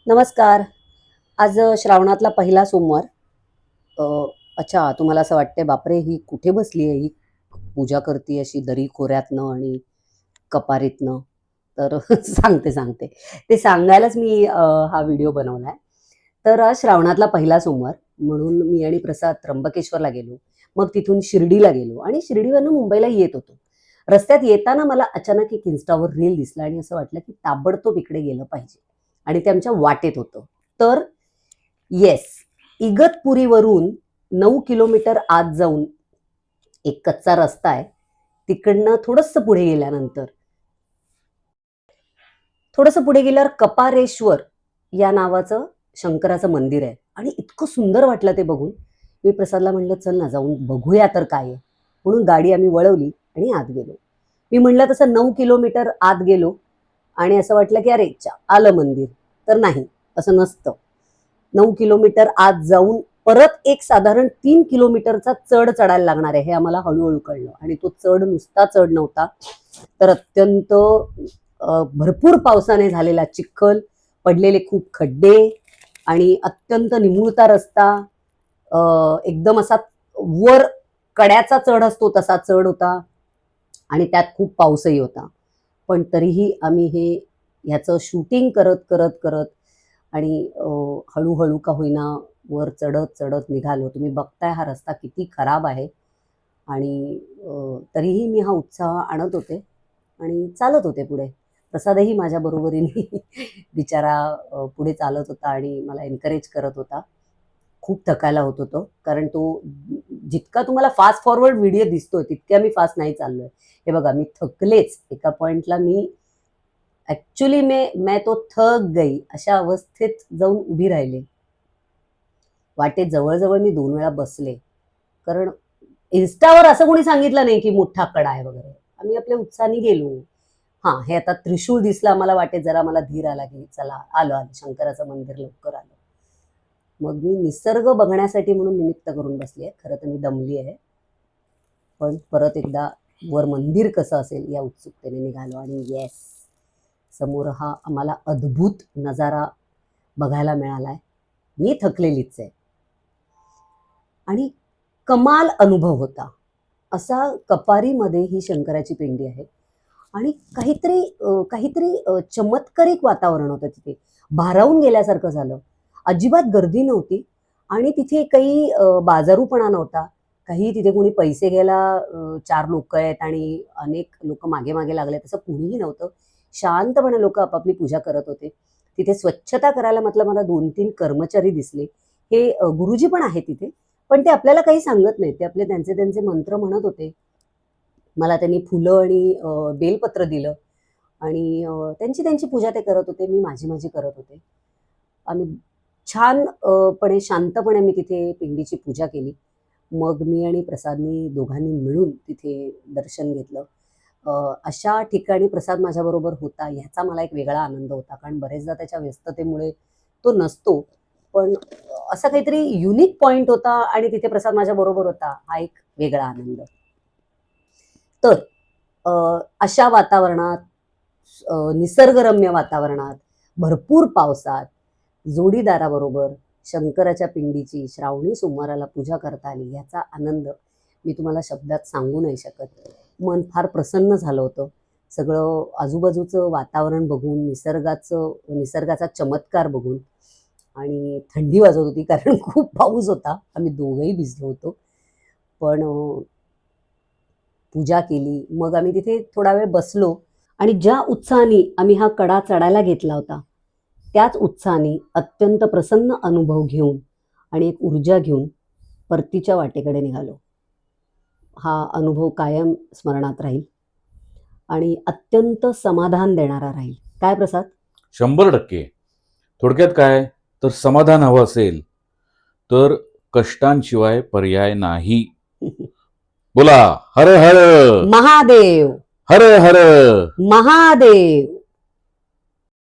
नमस्कार. आज श्रावणातला पहिला सोमवार. अ, अच्छा, तुम्हाला असं वाटतंय, बापरे! ही कुठे बसली आहे, ही पूजा करते अशी दरी खोऱ्यातनं आणि कपारीतनं. तर सांगते. ते सांगायलाच मी हा व्हिडिओ बनवलाय. तर आज श्रावणातला पहिला सोमवार म्हणून मी आणि प्रसाद त्र्यंबकेश्वरला गेलो. मग तिथून शिर्डीला गेलो आणि शिर्डीवरनं मुंबईला येत होतो. रस्त्यात येताना मला अचानक एक Instaवर रील दिसला आणि असं वाटलं, की ताबडतोब इकडे गेलं पाहिजे आणि ते आमच्या वाटेत होतं. तर येस, इगतपुरीवरून 9 किलोमीटर आत जाऊन एक कच्चा रस्ता आहे. तिकडनं थोडंसं पुढे गेल्यावर कपारेश्वर या नावाचं शंकराचं मंदिर आहे आणि इतकं सुंदर वाटलं ते बघून. मी प्रसादला म्हणलं, "चल ना, जाऊन बघूया तर काय आहे." म्हणून गाडी आम्ही वळवली आणि आत गेलो. मी म्हणलं तसं 9 किलोमीटर आत गेलो आणि असं वाटलं, की अरे आलं मंदिर. तर नाही, असं नसतं. 9 किलोमीटर आत जाऊन परत एक साधारण 3 किलोमीटरचा चढ चढायला लागणार आहे, हे आम्हाला हळूहळू कळलं. आणि तो चढ नुसता चढ नव्हता, तर अत्यंत भरपूर पावसाने झालेला चिखल, पडलेले खूप खड्डे आणि अत्यंत निमुळता रस्ता. एकदम असा वर कड्याचा चढ असतो तसा चढ होता आणि त्यात खूप पाऊसही होता. पण तरीही आम्ही ह्याचं शूटिंग करत आणि हळूहळू का होईना वर चढत निघालो. तुम्ही बघताय हा रस्ता किती खराब आहे आणि तरीही मी हा उत्साह आणत होते आणि चालत होते पुढे. प्रसादही माझ्या बरोबरीने बिचारा पुढे चालत होता आणि मला एन्करेज करत होता. खूप थकायला होत होतं, कारण तो जितका तुम्हाला फास्ट फॉरवर्ड व्हिडिओ दिसतोय तितक्या मी फास्ट नाही चाललोय. हे बघा, मी थकलेच. एका पॉइंटला मी ॲक्चुअली मैं तो थक गई अशा अवस्थेत जाऊन उभी राहिले. वाटेत जवळ मी 2 वेळा बसले. कारण Instaवर असं कोणी सांगितलं नाही, की मोठा कडा आहे वगैरे. आम्ही आपल्या उत्साहाने गेलो. हां, हे आता त्रिशूळ दिसलं आम्हाला वाटेत, जरा मला धीर आला, की चला आलं शंकराचं मंदिर लवकर आलं. मग मी निसर्ग बघण्यासाठी म्हणून निमित्त करून बसली आहे. खरं तर मी दमली आहे. पण परत एकदा वर मंदिर कसं असेल या उत्सुकतेने निघालो आणि येस, समोर हा आम्हाला अद्भुत नजारा बघायला मिळालाय. मी थकलेलीच आहे आणि कमाल अनुभव होता. असा कपारीमध्ये ही शंकराची पिंडी आहे आणि काहीतरी चमत्कारिक वातावरण होतं तिथे. भारावून गेल्यासारखं झालं. अजिबात गर्दी नव्हती आणि तिथे काही बाजारूपणा नव्हता. काही तिथे कोणी पैसे घ्यायला 4 लोकं आहेत आणि अनेक लोकं मागे लागलेत, असं कुणीही नव्हतं. शांतपणे लोकं आपापली पूजा करत होते. तिथे स्वच्छता करायला म्हटलं मला 2-3 कर्मचारी दिसले. हे गुरुजी पण आहेत तिथे. पण ते आपल्याला काही सांगत नाहीत. ते आपले त्यांचे मंत्र म्हणत होते. मला त्यांनी फुलं आणि बेलपत्र दिलं आणि त्यांची पूजा ते करत होते. मी माझी करत होते. आम्ही छान पणे शांतपणे मी तिथे पिंडीची पूजा केली. मग मी आणि प्रसादनी दोघांनी मिळून तिथे दर्शन घेतलं. अशा ठिकाणी प्रसाद माझ्याबरोबर होता ह्याचा मला एक वेगळा आनंद होता. कारण बरेचदा त्याच्या व्यस्ततेमुळे तो नसतो. पण असा काहीतरी युनिक पॉइंट होता आणि तिथे प्रसाद माझ्याबरोबर होता. हा एक वेगळा आनंद. तर अशा वातावरणात, निसर्गरम्य वातावरणात, भरपूर पावसात, जोडीदाराबरोबर शंकराच्या पिंडीची श्रावणी सोमवाराला पूजा करता आली याचा आनंद मी तुम्हाला शब्दात सांगू नाही शकत. मन फार प्रसन्न झालं होतं. सगळं आजूबाजूचं वातावरण बघून, निसर्गाचा चमत्कार बघून आणि थंडी वाजत होती कारण खूप पाऊस होता. आम्ही दोघंही भिजलो होतो. पण पूजा केली. मग आम्ही तिथे थोडा वेळ बसलो आणि ज्या उत्साहाने आम्ही हा कडा चढायला घेतला होता, त्याच उत्साहाने अत्यंत प्रसन्न अनुभव घेऊन आणि एक ऊर्जा घेऊन परतीच्या वाटेकडे निघालो. हा अनुभव कायम स्मरणात राहील आणि अत्यंत समाधान देणारा राहील. काय प्रसाद? 100%. थोडक्यात काय, तर समाधान हवं असेल तर कष्टांशिवाय पर्याय नाही. बोला हर हर महादेव, हर हर महादेव.